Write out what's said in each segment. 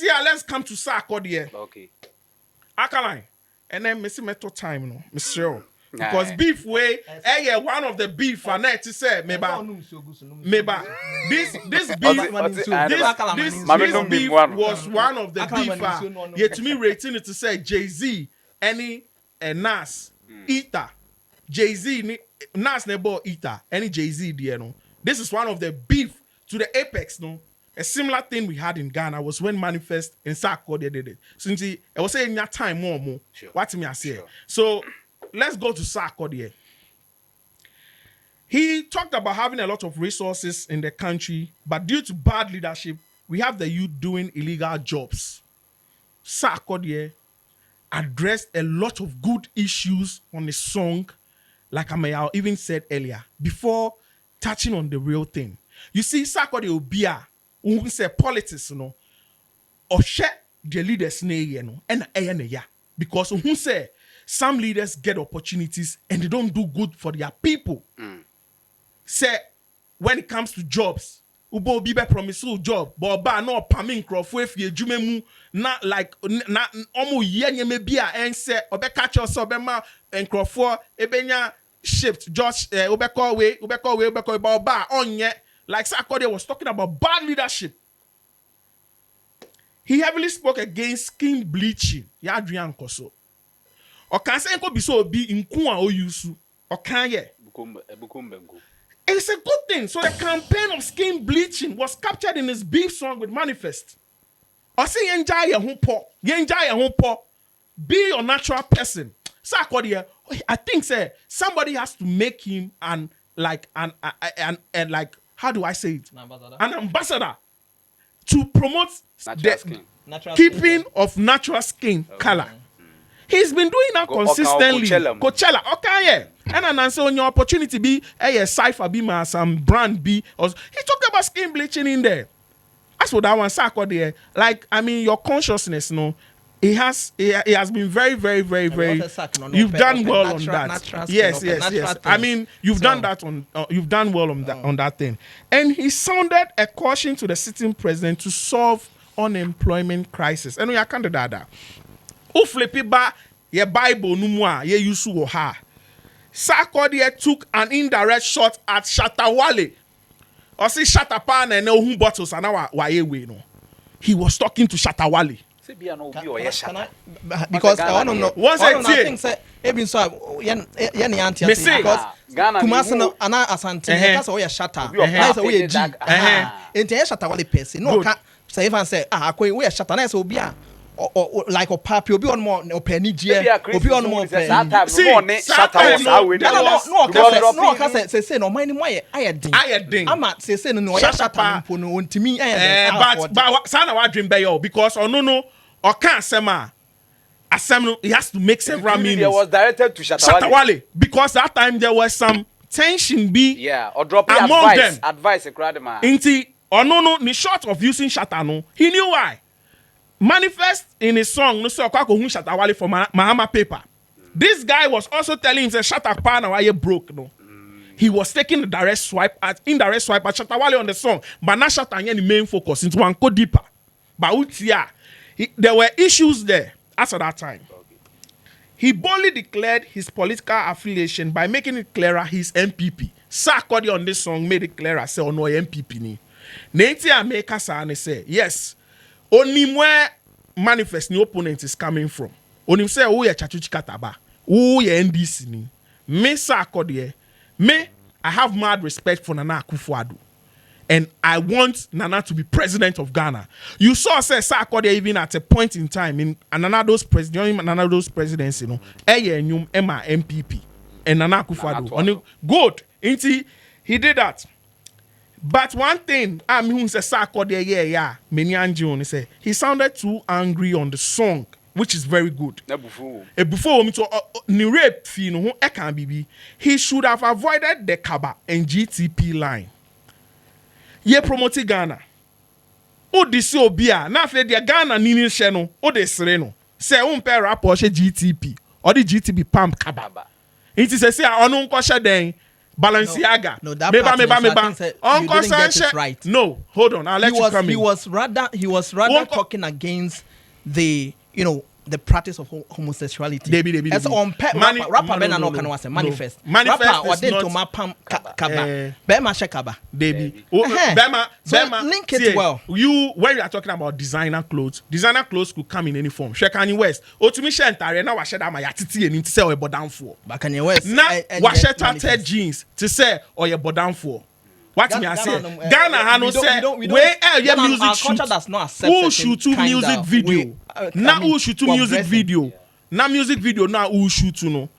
let's come to Sarkodie. Okay. Akaline. And then Missy Metal time, no, Monsieur. Because beef way, one of the beef, and I to say, maybe this beef was one of the beef. Yet to me rating it to say Jay-Z, any Nas, Eater, Jay-Z, Nas nebo Eater, any Jay-Z, dear no. This is one of the beef to the apex, no. A similar thing we had in Ghana was when Manifest in Sarkodie did it. Since I was saying that time more. Sure. What me I say? Sure. So let's go to Sarkodie. He talked about having a lot of resources in the country, but due to bad leadership, we have the youth doing illegal jobs. Sarkodie addressed a lot of good issues on the song, like I even said earlier, before touching on the real thing. You see, Sarkodie Obia, who say politics, or share the leaders and because who say some leaders get opportunities and they don't do good for their people. Say when it comes to jobs, ubo bibe promise you job, but ba no paming crofwe fie jumemu not like na omo yenye mebia and say obe catch us obema and crofo ebenya shift just ubeko way ba onye. Like Sarkodie was talking about bad leadership. He heavily spoke against skin bleaching. Ya Adrian Koso. Or can say ko biso be in Kuan o yusu. Or can ye? It's a good thing. So the campaign of skin bleaching was captured in his beef song with Manifest. Or say enjoy your home po. Be your natural person. Sarkodie, I think say somebody has to make him and like how do I say it? An ambassador to promote the keeping of natural skin color. He's been doing that consistently. Coachella. Okay, yeah. And then so on your opportunity be a cipher be some brand be. He talked about skin bleaching in there. That's what that one Sarkodie. Like, I mean, your consciousness, It has been very, very, very, very. You've done well on that. Yes. I mean, you've done that on. You've done well on that thing. And he sounded a caution to the sitting president to solve unemployment crisis. And we are kind of that. Who flip it back? Your Bible numwa ye yusu ha. Sarkodie took an indirect shot at Shatta Wale. Or see Shatta Pan and no who bottles and now no. He was talking to Shatta Wale. Because I don't know. Once I think say even so yani auntie because Kumasi ana asante that's why Shatta that's why G enti Shatta Wale person no can say even say akoy we Shatta na say obi a like a papi obi on more openi je obi on more Shatta say no mind mo ayedin ama say no Shatta mpo no ontimi ayedin but sana wa dream be because no or can't say he has to make several meanings. It was directed to Shatta Wale because that time there was some tension or dropping among advice, them. Advice Inti or no, ni short of using Shatta no. He knew why. Manifest in his song no so kwako hu Shatta Wale for Mahama paper. This guy was also telling him say Shatta pa na why you broke no. He was taking the indirect swipe at Shatta Wale on the song, but not Shatta the main focus into one go deeper. But utia there were issues there after that time. He boldly declared his political affiliation by making it clearer his MPP. Sarkodie on this song made it clearer, say, oh no, MPP ni. Nenti America say, yes, only where Manifest the opponent is coming from. Only say, oh, yeah, Tsatsu Tsikata ba. Oh, yeah, NDC ni. Me Sarkodie, I have mad respect for Nana Akufo-Addo. And I want Nana to be president of Ghana. You saw Sarkodie even at a point in time in Nanado's presidency, Emma MPP and Nana Akufo-Addo. Good. He did that. But one thing, Sarkodie, he sounded too angry on the song, which is very good. Before he should have avoided the Kaba and GTP line. Ye promote Ghana. O disi obia na fe dia Ghana nini hye no o de sere no. Se o mpe rap o hye GTP. O de GTP pump kababa. Nti se a ono nko hye den Balenciaga. No, that part, you didn't get it right. No, hold on. I'll let you come in. He was rather talking against the, the practice of homosexuality. As on rapper Ben no can was a manifest. Rapper or then to mapam kaba. Bema shekaba. Baby. Bema link it well. When you are talking about designer clothes could come in any form. Kanye West. To me shentare na wa sheda ma yatiti eni to say o bodan for. But Kanye West na wa sheta jeans to say o ye bodan for. What me I say? Ghana Hano say where music shoot. Who shoot to music video? Now who shoot to music video? Now music video now who shoot to no.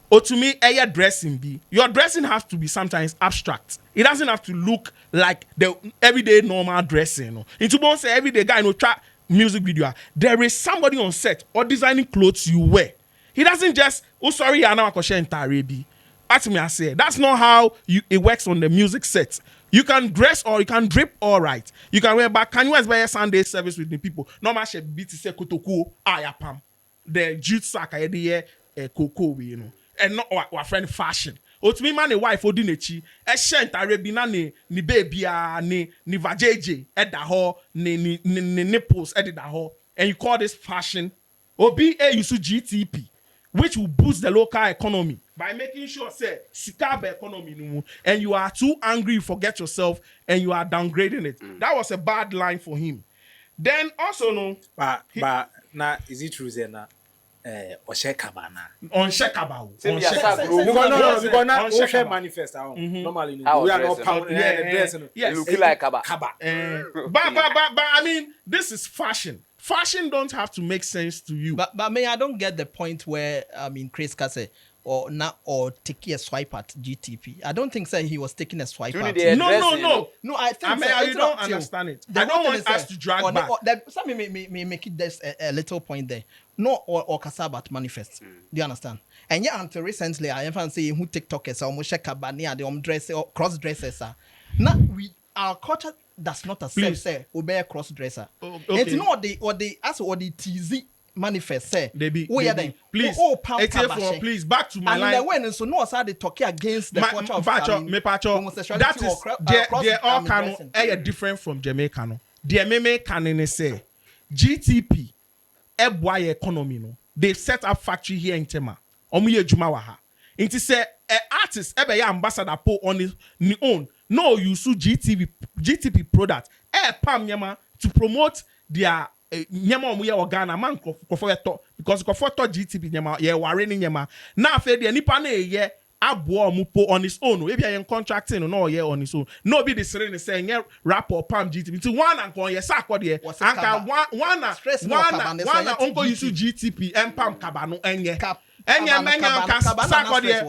Or to me, your dressing be. Your dressing has to be sometimes abstract. It doesn't have to look like the everyday normal dressing. No. Into one say everyday guy no try music video. There is somebody on set or designing clothes you wear. He doesn't just sorry I now share entire be. That's me I say. That's not how it works on the music set. You can dress or you can drip all right. You can wear back. Can you wear Sunday service with the people? No man should be to say kotoko ayapam. The jute sack I the cocoa and not our friend fashion. O to me man a wife odinechi e shent arebi na ni baby ni vajeje at the hall ni nipples at the hall and you call this fashion. Obi you GTP which will boost the local economy by making sure say sikaba economy no, and you are too angry you forget yourself and you are downgrading it. That was a bad line for him. Then also no but now is it true then Oshekaba na Onshekaba because now share manifest normally we are not pound yes look like kaba but I mean this is fashion. Fashion don't have to make sense to you. But I don't get the point where Chris Kase or taking a swipe at GTP. I don't think he was taking a swipe at. No. I think you don't understand it. I don't want us to drag back. Some may make it there's a little point there. No or Kasabat manifest. Do you understand? And yeah, until recently I even say who TikTokers or Moshe Kabani the dress or cross dressers are. Now our culture does not accept say obey cross dresser. It's not the TZ manifest say. Please back to my line. And when so no say they talking against the culture of homosexuality. That is they all can different from Jamaica no. The MMA can say GTP ebwa economy no. They set up factory here in Tema. Omuye juma wa ha. Inti say artist ebe ya ambassador po on his own. No, you sue GTP product. Pam nyama to promote their nyama omuye Ghana man kofo because kofo to GTP nyama ye ware ni nyama. Na fe de nipa na ye abo omupo on his own. If you are contracting no ye on his own. No be the serene say nye rap or pam GTP. To one and kon ye Sarkodie. Anka one onko you sue GTP and pam kaba no enye. Enye menya Sarkodie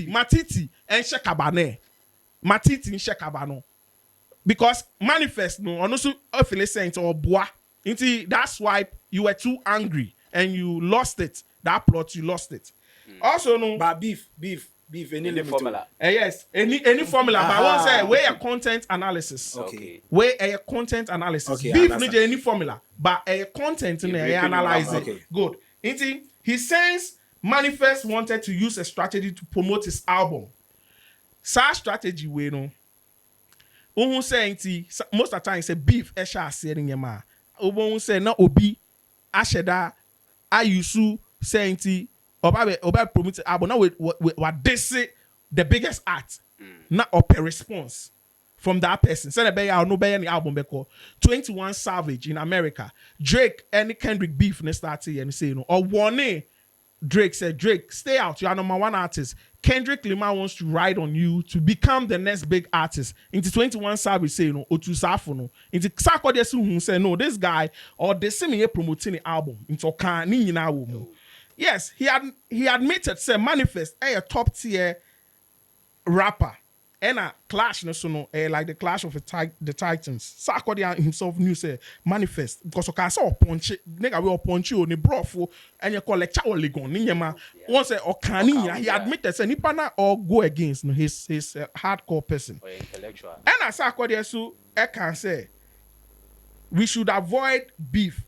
matiti en shekabane. Matiti in Shekabano. Because manifest no and also feel saying or bois. That's why you were too angry and you lost it. That plot you lost it. Also no but beef any formula. Yes, any formula. But I won't say where a content analysis. Okay. Where a content analysis. Okay, beef no any formula, but a content in there analyze it. Okay. Good. He says Manifest wanted to use a strategy to promote his album. Sa strategy we no. Who say most of the time say beef esha saying yema. Who say na obi asheda ayusu saying oba promote album. Now what they say the biggest art. Not up a response from that person. Say the no be any album beko 21 Savage in America. Drake and Kendrick beef ne start here and say no or one. Drake said, Drake, stay out. You are number one artist. Kendrick Lamar wants to ride on you to become the next big artist. Into 21 Savage say, no, Otu Safo, no. Into Sarkodie who say, no, this guy, or they see me promoting the album. Into Kan, yes, he admitted, say, Manifest, a top tier rapper. And a clash, like the clash of the Titans. Sarkodie himself knew say Manifest because I saw punch nigga we punch you on the brofo and you call like Chawale gon ninyama once or caninya he admitted say nipa na or go against his hardcore person. Or intellectual. And as Sarkodie so I can say we should avoid beef,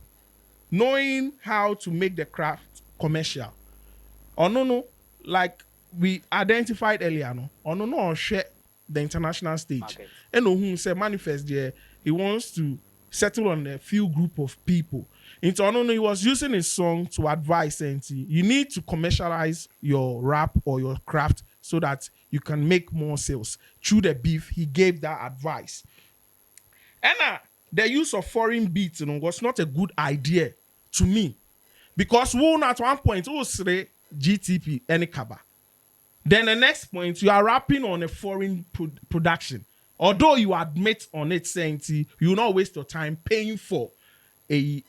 knowing how to make the craft commercial. Or no, like we identified earlier, no share the international stage. And who say manifest there, he wants to settle on a few group of people. Into he was using his song to advise saying you need to commercialize your rap or your craft so that you can make more sales. Through the beef, he gave that advice. And the use of foreign beats was not a good idea to me. Because one at one point, say GTP, any kaba. Then the next point, you are rapping on a foreign production. Although you admit on it saying you will not waste your time paying for a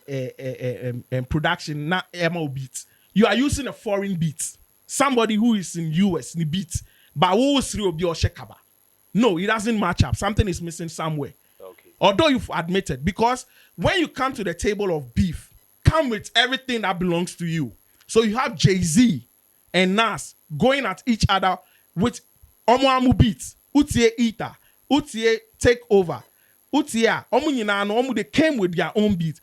production, not MO beats. You are using a foreign beat. Somebody who is in US, ni beat. But who is shekaba? No, it doesn't match up. Something is missing somewhere. Okay. Although you've admitted, because when you come to the table of beef, come with everything that belongs to you. So you have Jay-Z and Nas going at each other with Omo beats, Utie Ita, Utie Take Over, Utie Omu they came with their own beats.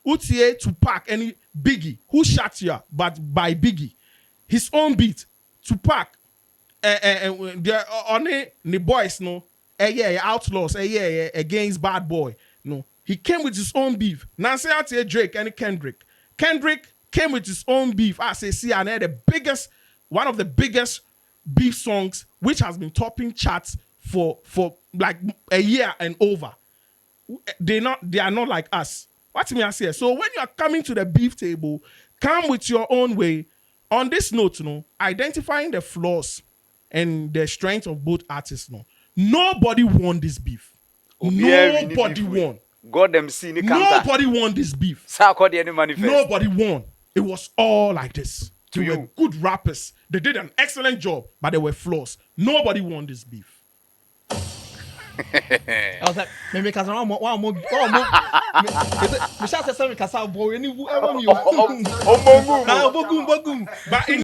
Utie Tupac and Biggie, who shot you, but by Biggie, his own beat. Tupac, the boys outlaws, against Bad Boy, no. He came with his own beef. Nancy Drake and Kendrick. Kendrick came with his own beef. I say, see, and one of the biggest beef songs, which has been topping charts for like a year and over. They are not like us. What me I say? So when you are coming to the beef table, come with your own way. On this note, identifying the flaws and the strengths of both artists, nobody won this beef. Nobody won. God them see the counter. Nobody won this beef. Sarkodie any manifest. Nobody won. It was all like this. They were good rappers. They did an excellent job, but there were flaws. Nobody won this beef. I was like, maybe because I'm more. But in